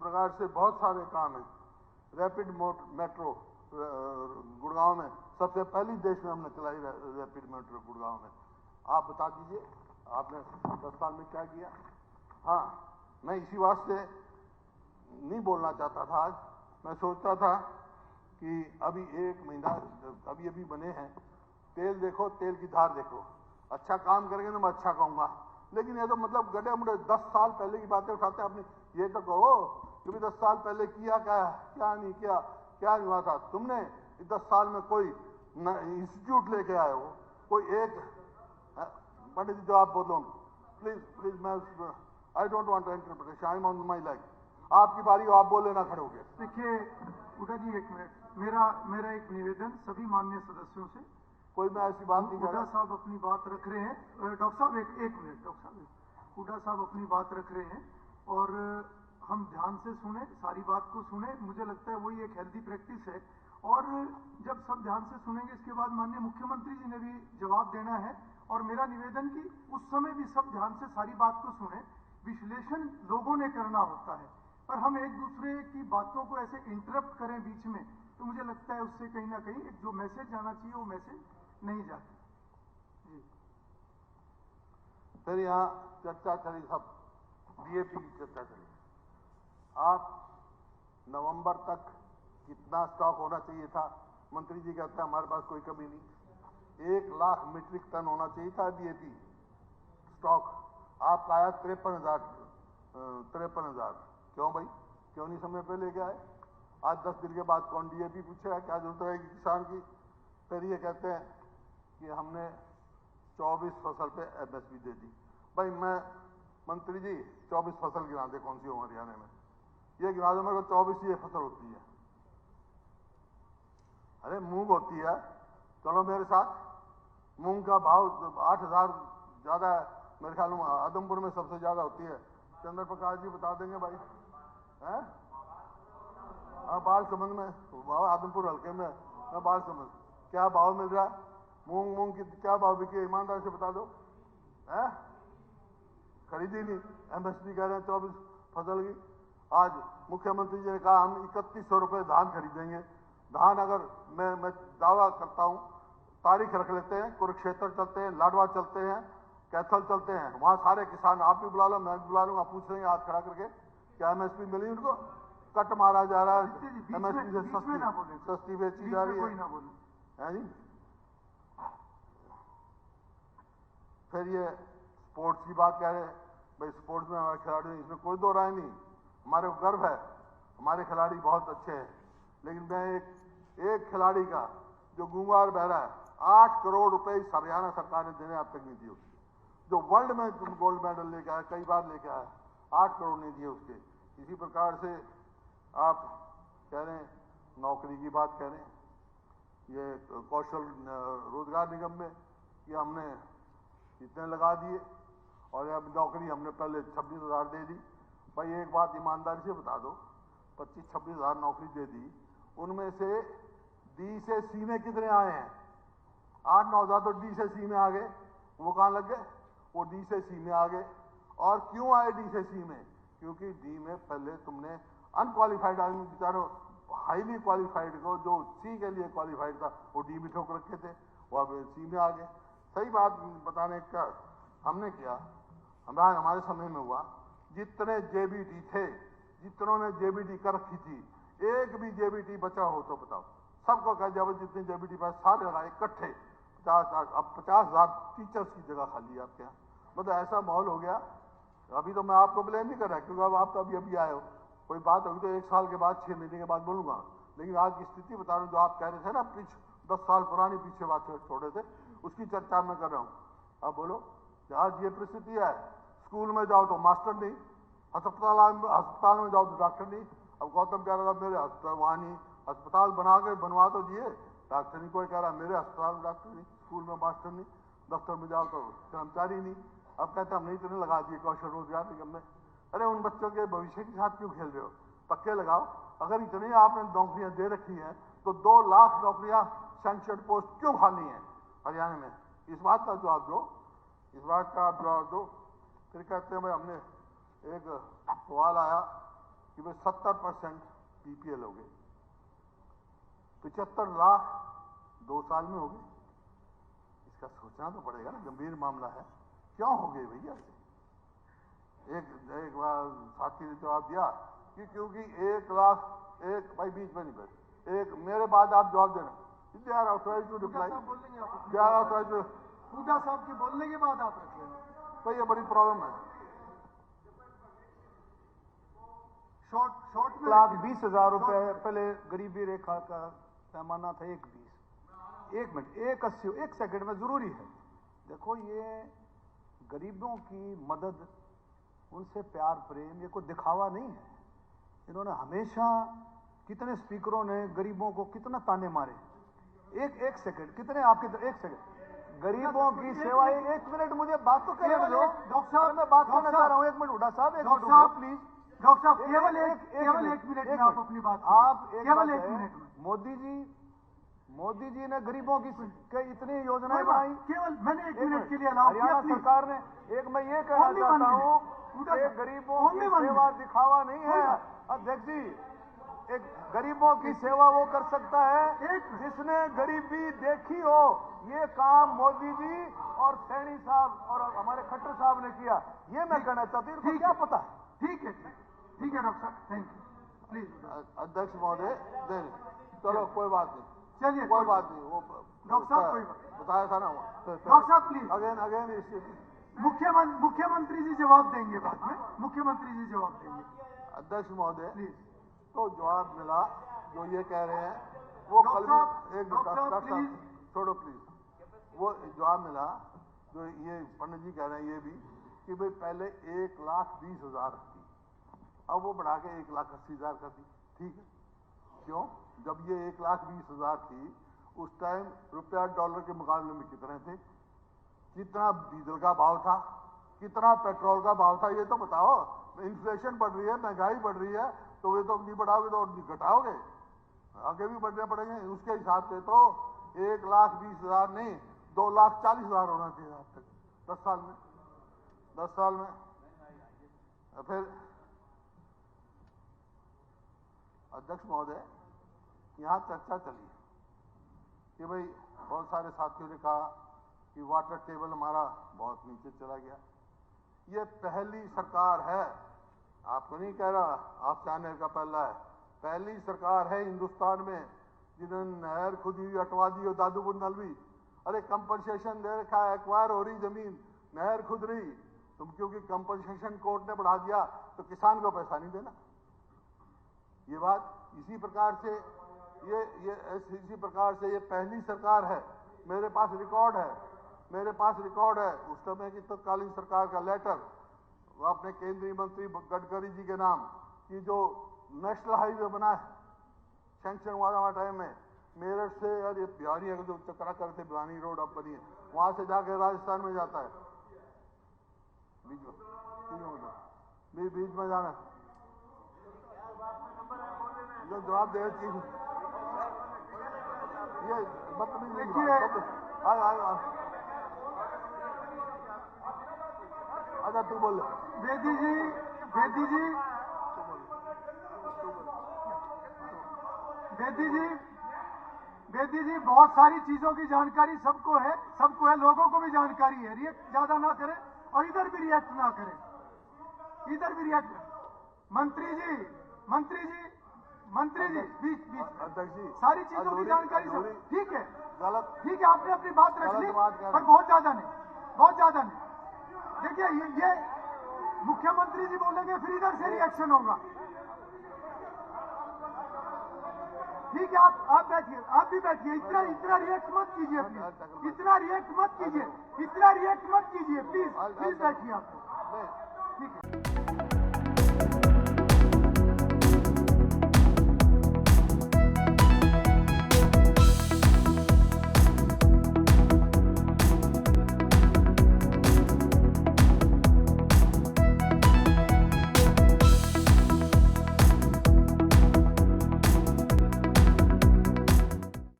प्रकार से बहुत सारे काम हैं। रैपिड मेट्रो गुड़गांव में सबसे पहली देश में हमने चलाई रैपिड मेट्रो गुड़गांव में। आप बता दीजिए आपने 10 साल में क्या किया। हाँ, मैं इसी वास्ते नहीं बोलना चाहता था आज। मैं सोचता था कि अभी 1 महीना अभी बने हैं, तेल देखो, तेल की धार देखो। अच्छा काम करेंगे तो मैं अच्छा कहूँगा, लेकिन ये तो मतलब गड्ढे मुड़े 10 साल पहले की बातें उठाते हैं अपनी। ये तो कहो कि भी 10 साल पहले किया क्या नहीं किया, क्या नहीं हुआ था। तुमने 10 साल में कोई इंस्टीट्यूट लेके आए हो, कोई एक पंडित जी जो आप बोलो प्लीज मैं I don't want interpretation, I am on my life. आपकी बारी हो, आप बोले ना खड़े हो गए। देखिए हुड्डा जी, 1 मिनट, मेरा एक निवेदन सभी माननीय सदस्यों से। कोई मैं ऐसी बात नहीं कर हुड्डा रहा। साहब अपनी बात रख रहे हैं। डॉक्टर साहब एक मिनट, डॉक्टर साहब, हुड्डा साहब अपनी बात रख रहे हैं और हम ध्यान से सुने, सारी बात को सुने। मुझे लगता है वही एक हेल्दी प्रैक्टिस है। और जब सब ध्यान से सुनेंगे, इसके बाद माननीय मुख्यमंत्री जी ने भी जवाब देना है। और मेरा निवेदन कि उस समय भी सब ध्यान से सारी बात को सुने। विश्लेषण लोगों ने करना होता है, पर हम एक दूसरे की बातों को ऐसे इंटरप्ट करें बीच में, तो मुझे लगता है उससे कहीं ना कहीं एक जो मैसेज जाना चाहिए वो मैसेज नहीं जाता जी। फिर यहाँ चर्चा करी, सब डीएपी की चर्चा करी। आप नवंबर तक कितना स्टॉक होना चाहिए था? मंत्री जी कहते हैं हमारे पास कोई कमी नहीं। 1 लाख मीट्रिक टन होना चाहिए था डीएपी स्टॉक। आपका आया 53,000। क्यों भाई, क्यों नहीं समय पे लेके आए? आज 10 दिन के बाद कौन डीएपी पूछेगा? क्या जरूरत रहेगी किसान की? फिर ये कहते हैं कि हमने 24 फसल पे एमएसपी दे दी। भाई मैं मंत्री जी 24 फसल गिना दे कौन सी हो हरियाणा में, ये गिना दो मेरे को 24 ये फसल होती है। अरे मूंग होती है, चलो मेरे साथ। मूंग का भाव 8,000 ज्यादा है मेरे ख्याल में, आदमपुर में सबसे ज्यादा होती है। चंद्र प्रकाश जी बता देंगे भाई, हैं? हाँ, बाल समझ में, आदमपुर हल्के में मैं बाल समझ, क्या भाव मिल रहा है मूंग की? क्या भाव बिकी? ईमानदार से बता दो। है खरीदी नहीं, एमएसपी कह रहे हैं 24 फसल की। आज मुख्यमंत्री जी ने कहा हम 3100 रुपए धान खरीदेंगे। धान अगर मैं दावा करता हूं, तारीख रख लेते हैं, कुरुक्षेत्र चलते हैं, लाडवा चलते हैं, कैथल चलते हैं, वहां सारे किसान, आप भी बुला लो, मैं भी बुला लूंगा, पूछ लेंगे हाथ खड़ा करके क्या एमएसपी मिली उनको? कट मारा जा रहा है, एमएसपी से सस्ती बेची जा रही है जी। फिर ये स्पोर्ट्स की बात कह रहे हैं, भाई स्पोर्ट्स में हमारे खिलाड़ी, इसमें कोई दो राय नहीं, हमारे को गर्व है, हमारे खिलाड़ी बहुत अच्छे हैं। लेकिन मैं एक खिलाड़ी का जो गूंगा और बहरा है, 8 करोड़ रुपए हरियाणा सरकार ने देने अब तक नहीं दिए उसके, जो वर्ल्ड में गोल्ड मेडल लेके आया, कई बार लेके आया, 8 करोड़ नहीं दिए उसके। इसी प्रकार से आप कह रहे हैं नौकरी की बात कह रहे हैं, ये कौशल रोजगार निगम में कि हमने इतने लगा दिए और अब नौकरी हमने पहले 26,000 दे दी। भाई एक बात ईमानदारी से बता दो, 25-26,000 नौकरी दे दी, उनमें से डी से सी में कितने आए हैं? 8-9 हज़ार तो डी से सी में आ गए, वो कहाँ लग गए? वो डी से सी में आ गए। और क्यों आए डी से सी में? क्योंकि डी में पहले तुमने अनक्वालिफाइड आदमी, बेचारों हाईली क्वालिफाइड को, जो सी के लिए क्वालिफाइड था, वो डी में ठोक रखे थे, वो अब सी में आ गए। सही बात बताने का हमने किया, हमारे समय में हुआ, जितने जेबीटी थे, जितनों ने जेबीटी कर रखी थी, एक भी जेबीटी बचा हो तो बताओ, सबको कह दिया जितने जेबीटी पास सारे लगाए इकट्ठे 50,000। अब 50,000 टीचर्स की जगह खाली है आपके यहाँ। मतलब ऐसा माहौल हो गया। अभी तो मैं आपको ब्लेम नहीं कर रहा, क्योंकि अब आप तो अभी आए हो, कोई बात होगी तो 1 साल के बाद, 6 महीने के बाद बोलूंगा। लेकिन आज की स्थिति बता रहा हूँ, जो आप कह रहे थे ना 10 साल पुरानी पीछे बात छोड़े थे, उसकी चर्चा मैं कर रहा हूँ। अब बोलो, आज ये परिस्थिति है, स्कूल में जाओ तो मास्टर नहीं, अस्पताल में जाओ तो डॉक्टर नहीं। अब गौतम कह रहा था मेरे अस्पताल, वहां नहीं, अस्पताल बनवा तो दिए, डॉक्टर नहीं। कोई कह रहा मेरे अस्पताल में डॉक्टर नहीं, स्कूल में मास्टर नहीं, दफ्तर में जाओ तो कर्मचारी नहीं। अब कहते हमने इतने लगा दिए कौशल रोजगार निगम में। अरे उन बच्चों के भविष्य के साथ क्यों खेल रहे हो? पक्के लगाओ। अगर इतनी आपने नौकरियां दे रखी हैं तो 2 लाख नौकरियां सैंक्शन पोस्ट क्यों खाली हैं हरियाणा में? इस बात का जवाब दो, इस बात का आप जवाब दो। फिर कहते हैं भाई हमने, एक सवाल आया कि भाई 70% बीपीएल हो गए, 75 लाख 2 साल में हो गए। इसका सोचना तो पड़ेगा ना, गंभीर मामला है। क्यों हो गए भैया से? एक बार साथी ने जवाब दिया कि क्योंकि 1 लाख एक भाई बीच में नहीं बैठे, एक मेरे बाद आप जवाब देना। They are authorised to reply, they are authorised to. Hooda साहब के बोलने के बाद आप रखें, तो ये बड़ी प्रॉब्लम है। शॉर्ट में 1,20,000 रुपए पहले गरीबी रेखा का पैमाना था 1,20। 1 मिनट 1,80 1 सेकंड में जरूरी है। देखो ये गरीबों की मदद, उनसे प्यार प्रेम, ये कोई दिखावा नहीं है। इन्होंने हमेशा, कितने स्पीकरों ने गरीबों को कितना ताने मारे। एक सेकंड, कितने आपके 1 सेकंड गरीबों की सेवा। 1 मिनट मुझे बात तो करने दो डॉक्टर साहब, मैं बात करना चाह रहा हूँ। 1 मिनट हुड्डा साहब, 1 मिनट प्लीज। डॉक्टर साहब केवल एक मिनट में आप अपनी बात, आप केवल 1 मिनट में। मोदी जी ने गरीबों की इतनी योजनाएं बनाई, केवल मैंने 1 मिनट के लिए अलाउ किया। हरियाणा सरकार ने, मैं ये कहना चाहता हूँ कि गरीबों की सेवा दिखावा नहीं है अध्यक्ष जी। एक गरीबों की सेवा वो कर सकता है जिसने गरीबी देखी हो। ये काम मोदी जी और सैनी साहब और हमारे खट्टर साहब ने किया। ये मैं कहना चाहती हूँ, क्या पता है। ठीक है डॉक्टर साहब, थैंक यू। प्लीज अध्यक्ष महोदय, चलो कोई बात नहीं, चलिए कोई बात नहीं। वो डॉक्टर साहब कोई बात बताया था ना डॉक्टर साहब प्लीज अगेन मुख्यमंत्री जी जवाब देंगे बाद में, मुख्यमंत्री जी जवाब देंगे। अध्यक्ष महोदय प्लीज तो जवाब मिला जो ये कह रहे हैं वो कल भी। एक छोड़ो प्लीज। वो जवाब मिला जो ये पंडित जी कह रहे हैं ये भी कि भाई पहले 1,20,000 थी, अब वो बढ़ा के 1,80,000 कर दी। ठीक है, क्यों? जब ये 1,20,000 थी उस टाइम रुपया डॉलर के मुकाबले में कितने थे? कितना डीजल का भाव था, कितना पेट्रोल का भाव था, ये तो बताओ। इन्फ्लेशन बढ़ रही है, महंगाई बढ़ रही है, तो वे तो नहीं बढ़ाओगे तो और घटाओगे, आगे भी बढ़ने पड़ेंगे। उसके हिसाब से तो 1,20,000 नहीं 2,40,000 होना चाहिए आज तक, 10 साल में। 10 साल में फिर अध्यक्ष महोदय यहाँ चर्चा चली कि भाई बहुत सारे साथियों ने कहा कि वाटर टेबल हमारा बहुत नीचे चला गया। ये पहली सरकार है, आपको नहीं कह रहा, आप चैनल का पहला है, पहली सरकार है हिंदुस्तान में जिन्होंने नहर खुदी हटवा दी हो दादू बुंदलवी। अरे कंपनसेशन दे रखा है, एक्वायर हो रही जमीन, नहर खुद रही, तुम क्योंकि कंपनसेशन कोर्ट ने बढ़ा दिया तो किसान को पैसा नहीं देना। ये बात इसी प्रकार से इसी प्रकार से ये पहली सरकार है। मेरे पास रिकॉर्ड है उस समय की तत्कालीन सरकार का लेटर अपने केंद्रीय मंत्री गडकरी जी के नाम की जो नेशनल हाईवे बना है सैंक्शन हुआ टाइम में मेरठ से, और ये बिहारी जो चक्रा करते भिवानी रोड अब बनी है, वहां से जाके राजस्थान में जाता है, बीच में जाना जो जवाब दे चीज ये बदतमीजी। अच्छा तू बोल। बेदी जी बहुत सारी चीजों की जानकारी सबको है, लोगों को भी जानकारी है। रिएक्ट ज्यादा ना करें और इधर भी रिएक्ट ना करें, इधर भी रिएक्ट। मंत्री जी बीच अध्यक्ष जी सारी चीजों की जानकारी सब ठीक है, गलत ठीक है, आपने अपनी बात रख ली, पर बहुत ज्यादा नहीं। देखिए ये मुख्यमंत्री जी बोलेंगे फिर इधर से रिएक्शन होगा। ठीक है, आप बैठिए, आप भी बैठिए। इतना रिएक्ट मत कीजिए प्लीज, इतना रिएक्ट मत कीजिए प्लीज बैठिए आप।